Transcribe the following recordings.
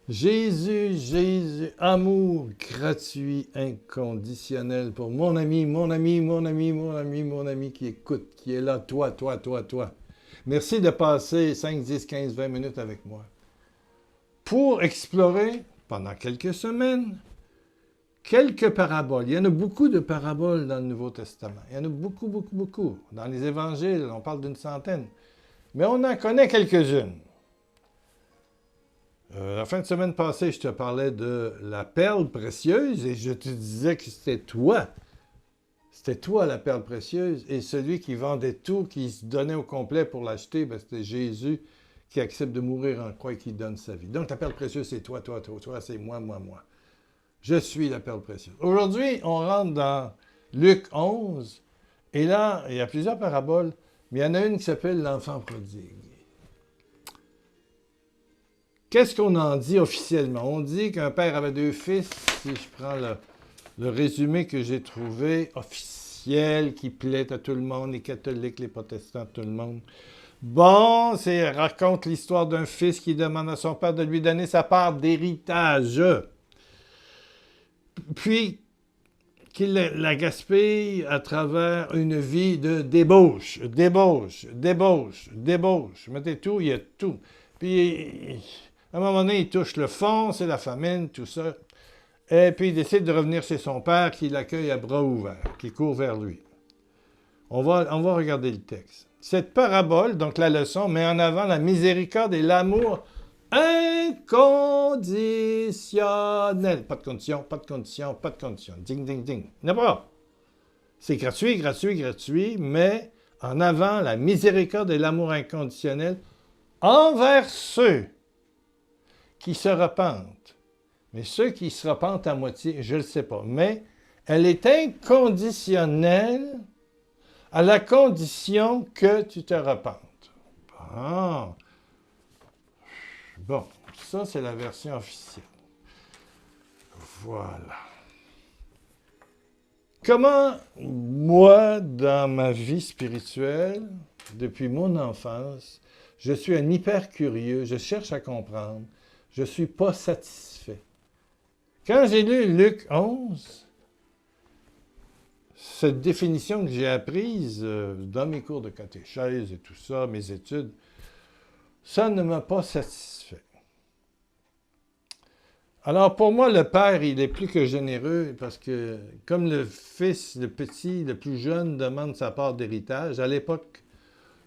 Jésus, Jésus, amour gratuit, inconditionnel pour mon ami, mon ami, mon ami, mon ami, mon ami qui écoute, qui est là, toi, toi, toi, toi. Merci de passer 5, 10, 15, 20 minutes avec moi pour explorer pendant quelques semaines quelques paraboles. Il y en a beaucoup de paraboles dans le Nouveau Testament. Il y en a beaucoup, beaucoup, beaucoup. Dans les évangiles, on parle d'une centaine. Mais on en connaît quelques-unes. La fin de semaine passée, je te parlais de la perle précieuse et je te disais que c'était toi. C'était toi la perle précieuse et celui qui vendait tout, qui se donnait au complet pour l'acheter, ben c'était Jésus qui accepte de mourir en croix et qui donne sa vie. Donc la perle précieuse, c'est toi, toi, toi, toi, c'est moi, moi, moi. Je suis la perle précieuse. Aujourd'hui, on rentre dans Luc 11 et là, il y a plusieurs paraboles, mais il y en a une qui s'appelle l'enfant prodigue. Qu'est-ce qu'on en dit officiellement? On dit qu'un père avait deux fils, si je prends le résumé que j'ai trouvé, officiel, qui plaît à tout le monde, les catholiques, les protestants, tout le monde. Bon, raconte l'histoire d'un fils qui demande à son père de lui donner sa part d'héritage. Puis, qu'il la gaspille à travers une vie de débauche, débauche, débauche, débauche. Mettez tout, il y a tout. Puis, à un moment donné, il touche le fond, c'est la famine, tout ça. Et puis, il décide de revenir chez son père, qui l'accueille à bras ouverts, qui court vers lui. On va regarder le texte. Cette parabole, donc la leçon, met en avant la miséricorde et l'amour inconditionnel. Pas de condition, pas de condition, pas de condition. Ding, ding, ding. Il n'y en a pas. C'est gratuit, gratuit, gratuit, mais en avant la miséricorde et l'amour inconditionnel envers ceux qui se repentent. Mais ceux qui se repentent à moitié, je ne le sais pas. Mais elle est inconditionnelle à la condition que tu te repentes. Bon, ça c'est la version officielle. Voilà. Comment, moi, dans ma vie spirituelle, depuis mon enfance, je suis un hyper curieux, je cherche à comprendre, je ne suis pas satisfait. Quand j'ai lu Luc 11, cette définition que j'ai apprise dans mes cours de catéchèse et tout ça, mes études, ça ne m'a pas satisfait. Alors pour moi, le père, il est plus que généreux parce que comme le fils, le petit, le plus jeune demande sa part d'héritage, à l'époque,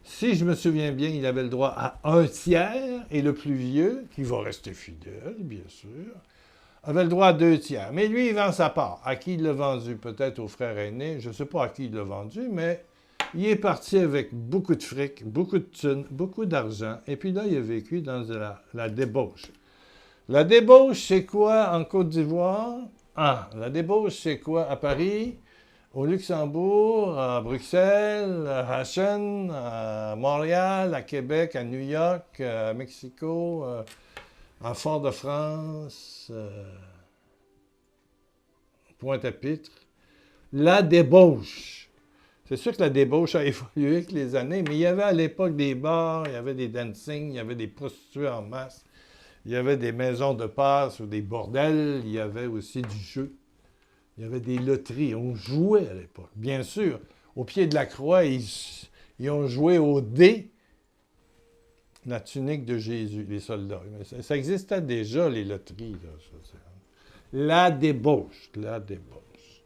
si je me souviens bien, il avait le droit à un tiers et le plus vieux, qui va rester fidèle, bien sûr, avait le droit à deux tiers. Mais lui, il vend sa part. À qui il l'a vendu? Peut-être au frère aîné. Je ne sais pas à qui il l'a vendu, mais il est parti avec beaucoup de fric, beaucoup de thunes, beaucoup d'argent. Et puis là, il a vécu dans la débauche. La débauche, c'est quoi en Côte d'Ivoire? Ah, la débauche, c'est quoi à Paris, au Luxembourg, à Bruxelles, à Hachen, à Montréal, à Québec, à New York, à Mexico, en Fort-de-France, Pointe-à-Pitre. La débauche. C'est sûr que la débauche a évolué avec les années, mais il y avait à l'époque des bars, il y avait des dancing, il y avait des prostituées en masse, il y avait des maisons de passe ou des bordels, il y avait aussi du jeu. Il y avait des loteries, on jouait à l'époque. Bien sûr, au pied de la croix, ils ont joué au dé la tunique de Jésus, les soldats. Mais ça existait déjà, les loteries. Là, la débauche, la débauche.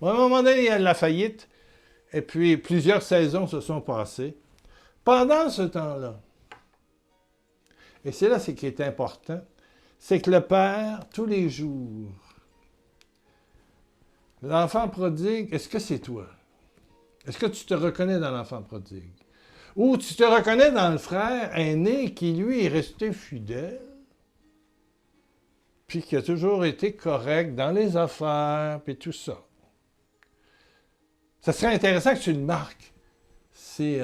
Bon, à un moment donné, il y a la faillite, et puis plusieurs saisons se sont passées. Pendant ce temps-là, et c'est là ce qui est important, c'est que le Père, tous les jours, l'enfant prodigue, est-ce que c'est toi? Est-ce que tu te reconnais dans l'enfant prodigue? Ou tu te reconnais dans le frère aîné qui, lui, est resté fidèle, puis qui a toujours été correct dans les affaires, puis tout ça. Ça serait intéressant que tu le marques si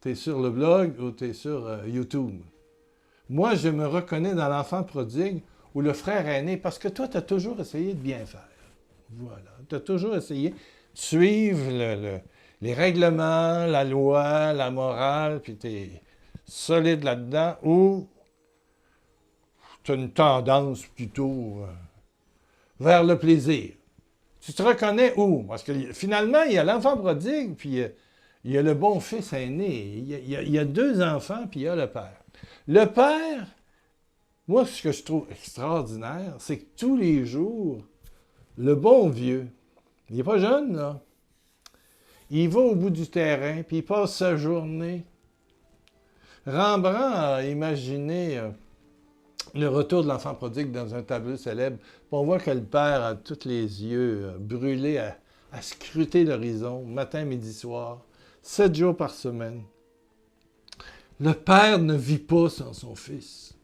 tu es sur le blog ou tu es sur YouTube. Moi, je me reconnais dans l'enfant prodigue ou le frère aîné parce que toi, tu as toujours essayé de bien faire. Voilà. Tu as toujours essayé de suivre les règlements, la loi, la morale, puis tu es solide là-dedans, ou tu as une tendance plutôt vers le plaisir. Tu te reconnais où? Parce que finalement, il y a l'enfant prodigue, puis il y a le bon fils aîné. Il y a deux enfants, puis il y a le père. Le père, moi, ce que je trouve extraordinaire, c'est que tous les jours, le bon vieux, il n'est pas jeune, là. Il va au bout du terrain, puis il passe sa journée. Rembrandt a imaginé le retour de l'enfant prodigue dans un tableau célèbre. On voit que le père a tous les yeux brûlés à scruter l'horizon, matin, midi, soir, 7 jours par semaine. Le père ne vit pas sans son fils.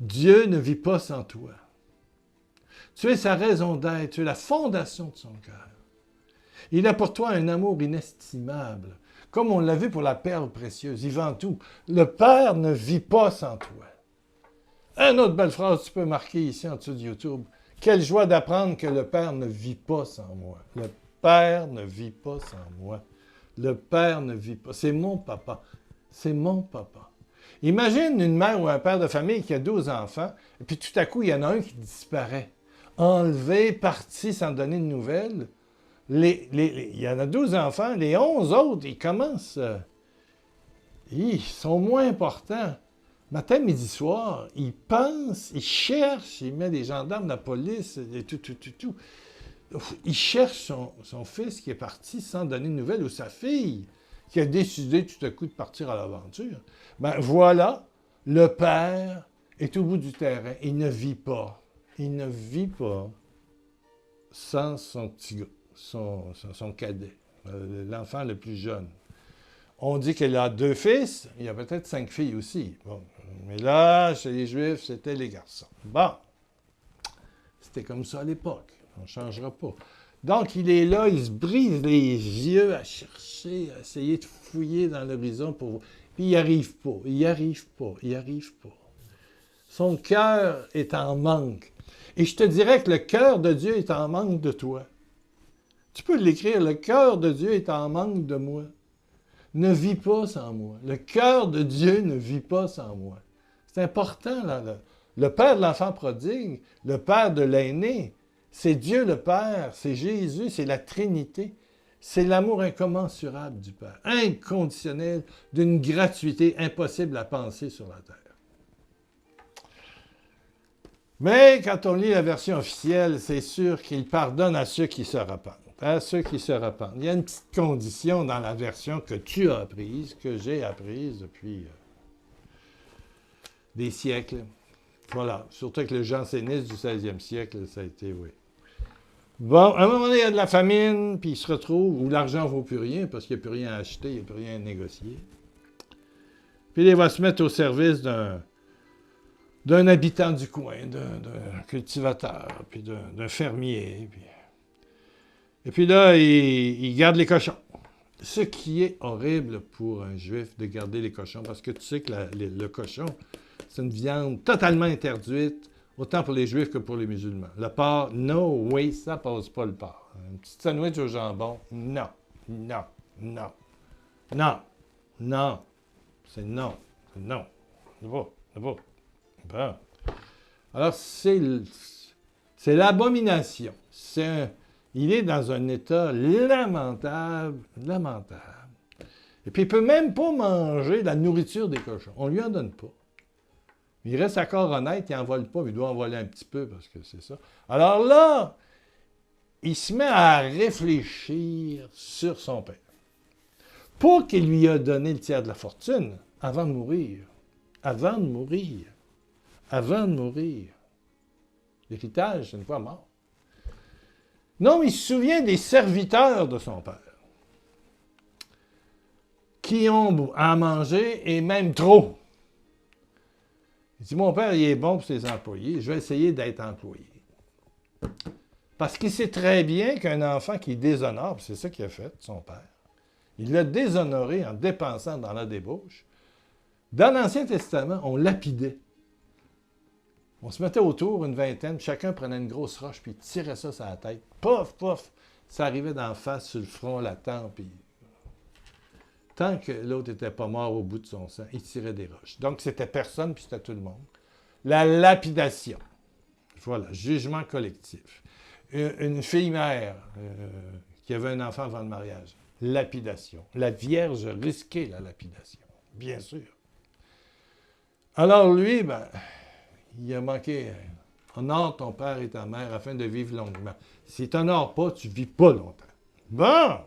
Dieu ne vit pas sans toi. Tu es sa raison d'être, tu es la fondation de son cœur. Il a pour toi un amour inestimable, comme on l'a vu pour la perle précieuse. Il vend tout. Le Père ne vit pas sans toi. Une autre belle phrase, tu peux marquer ici en dessous de YouTube. Quelle joie d'apprendre que le Père ne vit pas sans moi. Le Père ne vit pas sans moi. Le Père ne vit pas. C'est mon papa. C'est mon papa. Imagine une mère ou un père de famille qui a 12 enfants, et puis tout à coup, il y en a un qui disparaît. Enlevé, parti sans donner de nouvelles. Il y en a 12 enfants, les 11 autres, ils commencent... ils sont moins importants. Matin, midi, soir, ils pensent, ils cherchent, ils mettent des gendarmes, la police, et tout. Il cherche son fils qui est parti sans donner de nouvelles, ou sa fille qui a décidé tout à coup de partir à l'aventure. Ben voilà, le père est au bout du terrain. Il ne vit pas. Il ne vit pas sans son petit gars, son cadet, l'enfant le plus jeune. On dit qu'il a 2 fils, il y a peut-être 5 filles aussi. Bon, mais là, chez les Juifs, c'était les garçons. Bon, c'était comme ça à l'époque. On ne changera pas. Donc, il est là, il se brise les yeux à chercher, à essayer de fouiller dans l'horizon pour... Puis il n'y arrive pas, il n'y arrive pas, il n'y arrive pas. Son cœur est en manque. Et je te dirais que le cœur de Dieu est en manque de toi. Tu peux l'écrire, le cœur de Dieu est en manque de moi. Ne vis pas sans moi. Le cœur de Dieu ne vit pas sans moi. C'est important, là. Le père de l'enfant prodigue, le père de l'aîné, c'est Dieu le Père, c'est Jésus, c'est la Trinité. C'est l'amour incommensurable du Père, inconditionnel, d'une gratuité impossible à penser sur la terre. Mais quand on lit la version officielle, c'est sûr qu'il pardonne à ceux qui se repentent. À ceux qui se repentent. Il y a une petite condition dans la version que tu as apprise, que j'ai apprise depuis des siècles. Voilà. Surtout avec le jansénisme du 16e siècle, ça a été, oui. Bon, à un moment donné, il y a de la famine, puis il se retrouve où l'argent ne vaut plus rien, parce qu'il n'y a plus rien à acheter, il n'y a plus rien à négocier. Puis il va se mettre au service d'un habitant du coin, d'un cultivateur, puis d'un fermier. Et puis là, il garde les cochons. Ce qui est horrible pour un juif de garder les cochons, parce que tu sais que le cochon, c'est une viande totalement interdite, autant pour les juifs que pour les musulmans. Le porc, no way, ça passe pas le porc. Un petit sandwich au jambon, non, non, non, non, non, c'est non, c'est non, c'est pas. Bon. Alors, c'est l'abomination. Il est dans un état lamentable. Et puis, il ne peut même pas manger la nourriture des cochons. On ne lui en donne pas. Il reste encore honnête, il n'en vole pas, mais il doit en voler un petit peu, parce que c'est ça. Alors là, il se met à réfléchir sur son père. Pour qu'il lui a donné le tiers de la fortune, avant de mourir. L'héritage, c'est une fois mort. Non, mais il se souvient des serviteurs de son père, qui ont à manger, et même trop. Il dit, mon père, il est bon pour ses employés, je vais essayer d'être employé. Parce qu'il sait très bien qu'un enfant qui déshonore, c'est ça qu'il a fait, son père, il l'a déshonoré en dépensant dans la débauche. Dans l'Ancien Testament, on lapidait. On se mettait autour, une vingtaine, chacun prenait une grosse roche, puis tirait ça sur la tête. Pouf, pouf! Ça arrivait d'en face, sur le front, la tempe, puis... Tant que l'autre n'était pas mort au bout de son sang, il tirait des roches. Donc, c'était personne, puis c'était tout le monde. La lapidation. Voilà, jugement collectif. Une fille mère qui avait un enfant avant le mariage. Lapidation. La Vierge risquait la lapidation, bien sûr. Alors lui, il a manqué. Honore ton père et ta mère afin de vivre longuement. Si tu n'honores pas, tu ne vis pas longtemps. Bon,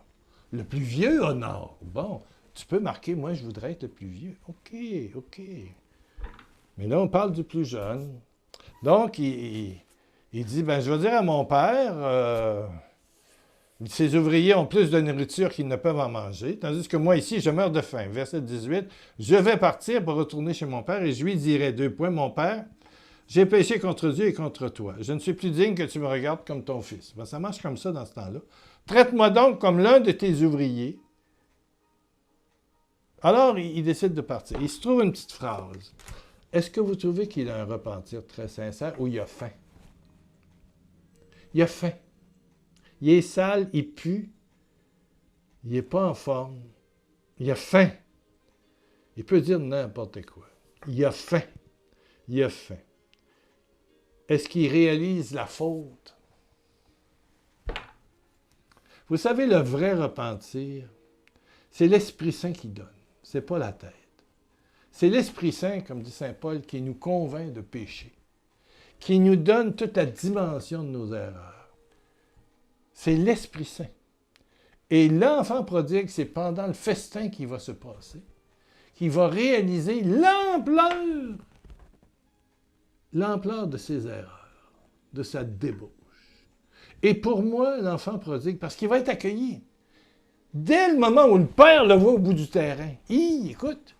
le plus vieux honore. Bon, tu peux marquer, moi, je voudrais être le plus vieux. OK. Mais là, on parle du plus jeune. Donc, il dit, je vais dire à mon père, ses ouvriers ont plus de nourriture qu'ils ne peuvent en manger, tandis que moi, ici, je meurs de faim. Verset 18, je vais partir pour retourner chez mon père et je lui dirai 2 points, mon père, j'ai péché contre Dieu et contre toi. Je ne suis plus digne que tu me regardes comme ton fils. Ça marche comme ça dans ce temps-là. Traite-moi donc comme l'un de tes ouvriers. Alors, il décide de partir. Il se trouve une petite phrase. Est-ce que vous trouvez qu'il a un repentir très sincère ou il a faim? Il a faim. Il est sale, il pue, il n'est pas en forme, il a faim. Il peut dire n'importe quoi. Il a faim. Est-ce qu'il réalise la faute? Vous savez, le vrai repentir, c'est l'Esprit Saint qui donne, ce n'est pas la tête. C'est l'Esprit Saint, comme dit saint Paul, qui nous convainc de pécher, qui nous donne toute la dimension de nos erreurs. C'est l'Esprit Saint. Et l'enfant prodigue, c'est pendant le festin qui va se passer, qu'il va réaliser l'ampleur de ses erreurs, de sa débauche. Et pour moi, l'enfant prodigue, parce qu'il va être accueilli. Dès le moment où le père le voit au bout du terrain, écoute,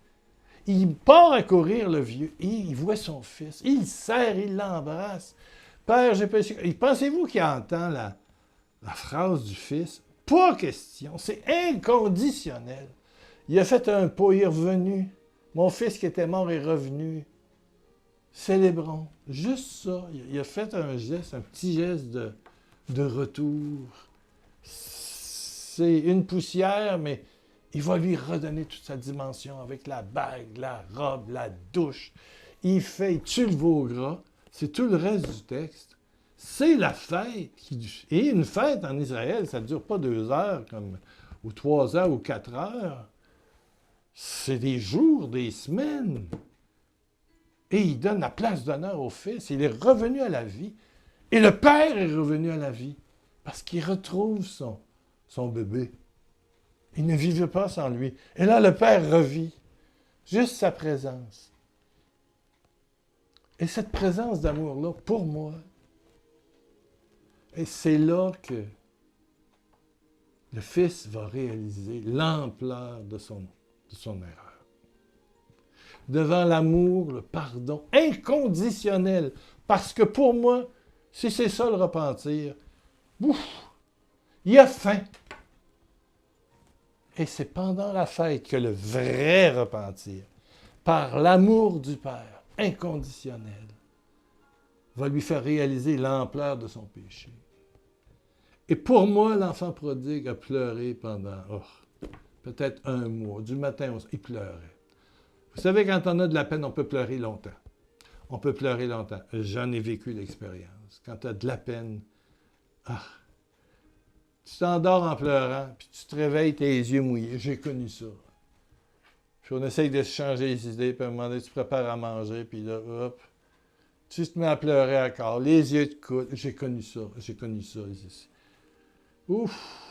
il part à courir le vieux, il voit son fils, il le serre, il l'embrasse. Père, j'ai péché. Et pensez-vous qu'il entend la phrase du fils? Pas question, c'est inconditionnel. Il a fait un pas, il est revenu. Mon fils qui était mort est revenu. Célébrons. Juste ça. Il a fait un geste, un petit geste de retour. C'est une poussière, mais il va lui redonner toute sa dimension avec la bague, la robe, la douche. Il tue le veau gras. C'est tout le reste du texte. C'est la fête. Et une fête en Israël, ça ne dure pas 2 heures, ou 3 heures, ou 4 heures. C'est des jours, des semaines. Et il donne la place d'honneur au fils. Il est revenu à la vie. Et le père est revenu à la vie. Parce qu'il retrouve son bébé. Il ne vivait pas sans lui. Et là, le père revit. Juste sa présence. Et cette présence d'amour-là, pour moi, et c'est là que le fils va réaliser l'ampleur de son erreur. Devant l'amour, le pardon inconditionnel. Parce que pour moi, si c'est ça le repentir, il a faim. Et c'est pendant la fête que le vrai repentir, par l'amour du Père inconditionnel, va lui faire réaliser l'ampleur de son péché. Et pour moi, l'enfant prodigue a pleuré pendant peut-être 1 mois, du matin au soir. Il pleurait. Vous savez, quand on a de la peine, on peut pleurer longtemps. On peut pleurer longtemps. J'en ai vécu l'expérience. Quand tu as de la peine, tu t'endors en pleurant, puis tu te réveilles, tes yeux mouillés. J'ai connu ça. Puis on essaye de se changer les idées, puis à un moment donné, tu te prépares à manger, puis là, hop, tu te mets à pleurer encore. Les yeux te coulent. J'ai connu ça. Ouf!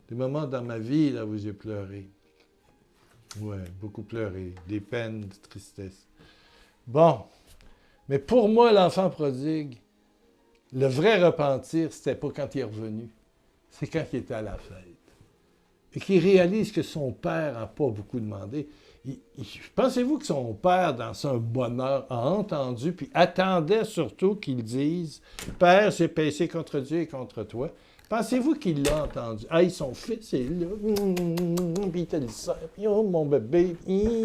Des moments dans ma vie là, où j'ai pleuré. Ouais, beaucoup pleuré. Des peines, de tristesse. Bon. Mais pour moi, l'enfant prodigue, le vrai repentir, c'était pas quand il est revenu. C'est quand il était à la fête. Et qu'il réalise que son père n'a pas beaucoup demandé. Pensez-vous que son père, dans son bonheur, a entendu, puis attendait surtout qu'il dise « Père, j'ai péché contre Dieu et contre toi ». Pensez-vous qu'il l'a entendu? Son fils est là, puis il te le sert, puis oh, mon bébé,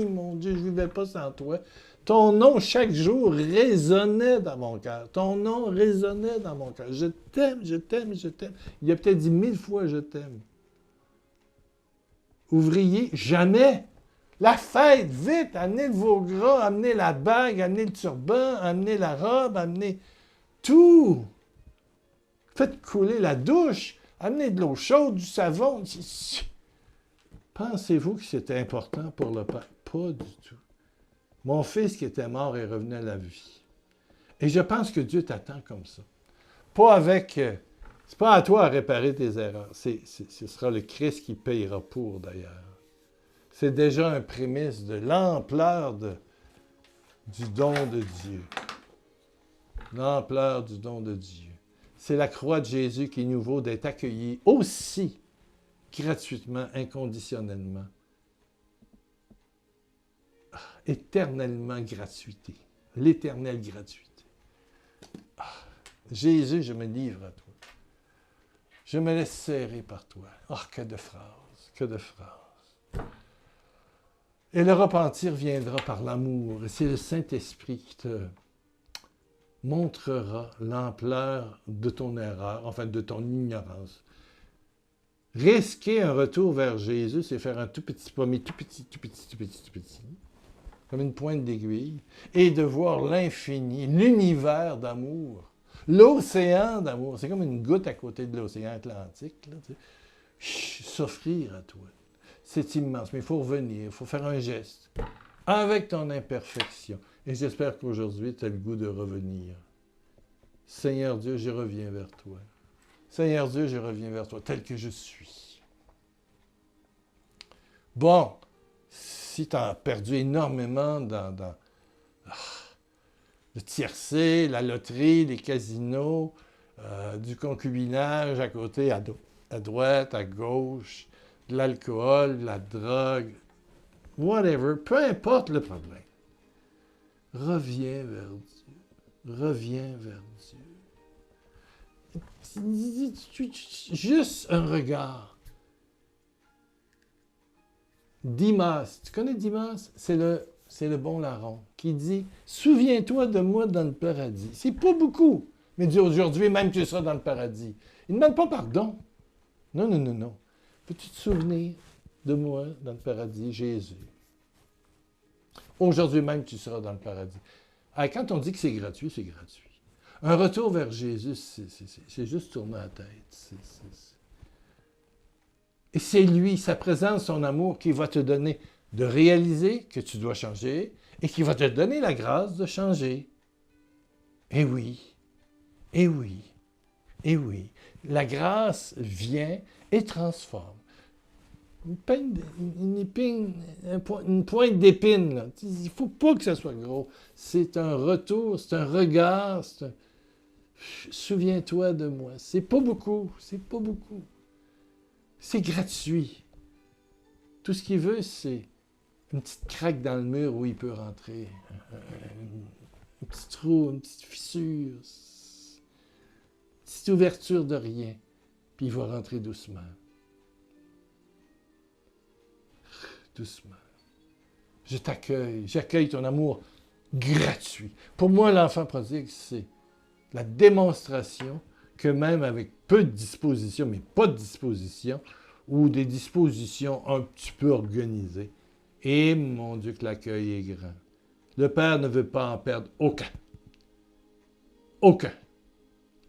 mon Dieu, je ne vivais pas sans toi. Ton nom, chaque jour, résonnait dans mon cœur. Ton nom résonnait dans mon cœur. Je t'aime, je t'aime, je t'aime. Il a peut-être dit 1000 fois « je t'aime ». Ouvrier, jamais. La fête, vite, amenez le veau gras, amenez la bague, amenez le turban, amenez la robe, amenez tout. Faites couler la douche, amenez de l'eau chaude, du savon. Pensez-vous que c'était important pour le père? Pas du tout. Mon fils qui était mort est revenu à la vie. Et je pense que Dieu t'attend comme ça. Pas avec... c'est pas à toi à réparer tes erreurs. Ce sera le Christ qui payera pour, d'ailleurs. C'est déjà un prémisse de l'ampleur du don de Dieu. L'ampleur du don de Dieu. C'est la croix de Jésus qui nous vaut d'être accueillis aussi gratuitement, inconditionnellement. Éternellement gratuité. L'éternelle gratuité. Jésus, je me livre à toi. Je me laisse serrer par toi. Oh, que de phrases, que de phrases. Et le repentir viendra par l'amour. Et c'est le Saint-Esprit qui te montrera l'ampleur de ton erreur, enfin de ton ignorance. Risquer un retour vers Jésus, c'est faire un tout petit pommier, tout petit, comme une pointe d'aiguille, et de voir l'infini, l'univers d'amour, l'océan d'amour. C'est comme une goutte à côté de l'océan Atlantique, là, tu sais. S'offrir à toi. C'est immense, mais il faut revenir, il faut faire un geste, avec ton imperfection. Et j'espère qu'aujourd'hui, tu as le goût de revenir. Seigneur Dieu, je reviens vers toi. Seigneur Dieu, je reviens vers toi, tel que je suis. Bon, si tu as perdu énormément dans le tiercé, la loterie, les casinos, du concubinage à côté, à droite, à gauche, de l'alcool, de la drogue, whatever, peu importe le problème. Reviens vers Dieu. Reviens vers Dieu. Juste un regard. Dimas, tu connais Dimas? C'est le bon larron qui dit « Souviens-toi de moi dans le paradis ». C'est pas beaucoup, mais dit aujourd'hui même tu seras dans le paradis. Il ne demande pas pardon. Non, non, non, non. Peux-tu te souvenir de moi dans le paradis, Jésus? Aujourd'hui même tu seras dans le paradis. Alors, quand on dit que c'est gratuit, c'est gratuit. Un retour vers Jésus, c'est juste tourner la tête. Et c'est lui, sa présence, son amour, qui va te donner de réaliser que tu dois changer et qui va te donner la grâce de changer. Eh oui, eh oui, eh oui. La grâce vient et transforme. Une pointe d'épine, là. Il ne faut pas que ça soit gros. C'est un retour, c'est un regard, c'est un... Souviens-toi de moi. C'est pas beaucoup, c'est pas beaucoup. C'est gratuit. Tout ce qu'il veut, c'est une petite craque dans le mur où il peut rentrer. Un petit trou, une petite fissure. Une petite ouverture de rien. Puis il va rentrer doucement. Doucement. Je t'accueille. J'accueille ton amour gratuit. Pour moi, l'enfant prodigue, c'est la démonstration que même avec peu de dispositions, mais pas de dispositions, ou des dispositions un petit peu organisées, et mon Dieu que l'accueil est grand. Le Père ne veut pas en perdre aucun. Aucun.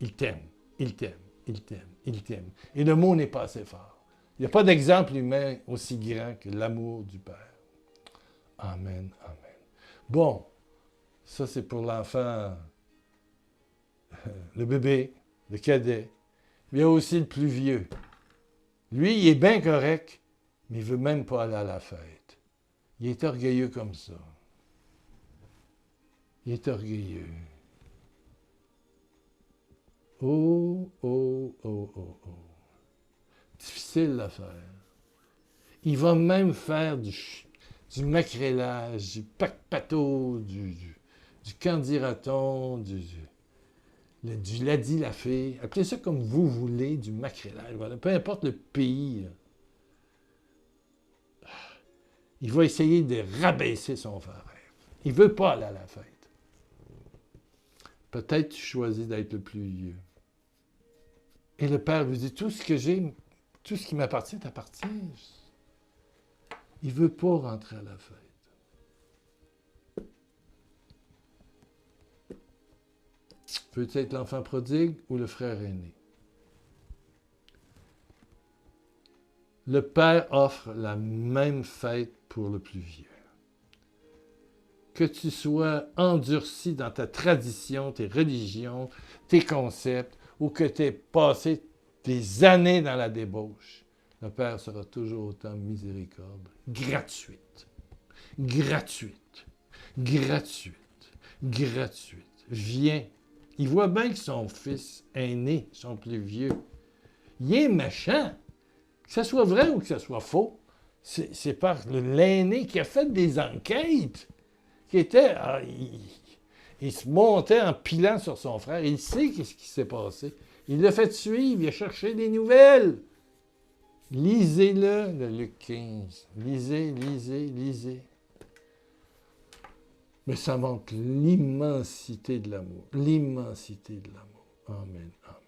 Il t'aime, il t'aime, il t'aime, il t'aime. Et le mot n'est pas assez fort. Il n'y a pas d'exemple humain aussi grand que l'amour du Père. Amen, amen. Bon, ça c'est pour l'enfant, le bébé, le cadet. Il y a aussi le plus vieux. Lui, il est bien correct, mais il ne veut même pas aller à la fête. Il est orgueilleux comme ça. Il est orgueilleux. Oh, oh, oh, oh, oh. Difficile à faire. Il va même faire du macrélage, du pac-pato, du candidaton, du ladilafé. Appelez ça comme vous voulez, du macrélage. Voilà. Peu importe le pays. Là. Il va essayer de rabaisser son frère. Il ne veut pas aller à la fête. Peut-être tu choisis d'être le plus vieux. Et le Père lui dit, tout ce que j'ai, tout ce qui m'appartient t'appartient. Il ne veut pas rentrer à la fête. Peut-être l'enfant prodigue ou le frère aîné. Le père offre la même fête pour le plus vieux. Que tu sois endurci dans ta tradition, tes religions, tes concepts, ou que tu aies passé des années dans la débauche, le Père sera toujours autant miséricorde, gratuite, gratuite, gratuite, gratuite. Viens. Il voit bien que son fils aîné, son plus vieux, il est méchant. Que ce soit vrai ou que ce soit faux, c'est par l'aîné qui a fait des enquêtes, qui était... il se montait en pilant sur son frère. Il sait ce qui s'est passé. Il l'a fait suivre, il a cherché des nouvelles. Lisez-le, le Luc 15. Lisez, lisez, lisez. Mais ça montre l'immensité de l'amour. L'immensité de l'amour. Amen, amen.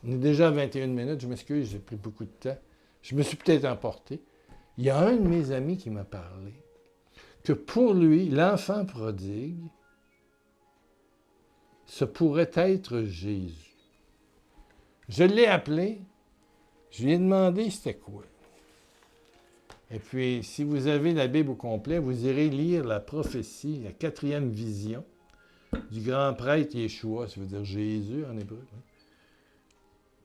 On est déjà à 21 minutes, je m'excuse, j'ai pris beaucoup de temps. Je me suis peut-être emporté. Il y a un de mes amis qui m'a parlé que pour lui, l'enfant prodigue, ce pourrait être Jésus. Je l'ai appelé, je lui ai demandé c'était quoi. Et puis, si vous avez la Bible au complet, vous irez lire la prophétie, la 4e vision du grand prêtre Yeshua, ça veut dire Jésus en hébreu.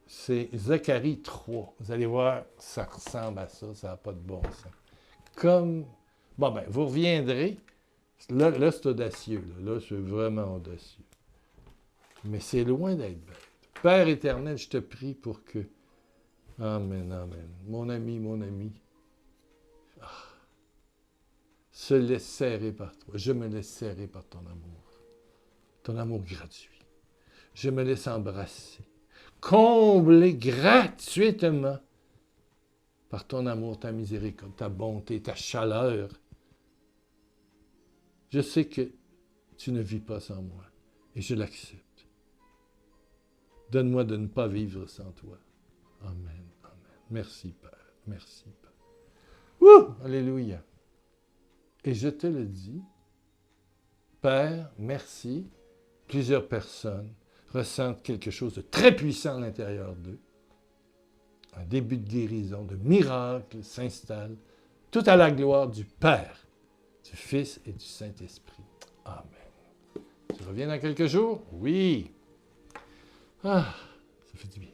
C'est Zacharie 3. Vous allez voir, ça ressemble à ça, ça n'a pas de bon sens. Comme, bon ben, vous reviendrez, là c'est audacieux, là c'est vraiment audacieux. Mais c'est loin d'être bête. Père éternel, je te prie pour que, amen, amen, mon ami, se laisse serrer par toi. Je me laisse serrer par ton amour gratuit. Je me laisse embrasser, combler gratuitement par ton amour, ta miséricorde, ta bonté, ta chaleur. Je sais que tu ne vis pas sans moi et je l'accepte. Donne-moi de ne pas vivre sans toi. Amen, amen. Merci, Père. Merci, Père. Ouh! Alléluia. Et je te le dis, Père, merci. Plusieurs personnes ressentent quelque chose de très puissant à l'intérieur d'eux. Un début de guérison, de miracle s'installe, tout à la gloire du Père, du Fils et du Saint-Esprit. Amen. Tu reviens dans quelques jours? Oui. Ah, ça fait du bien.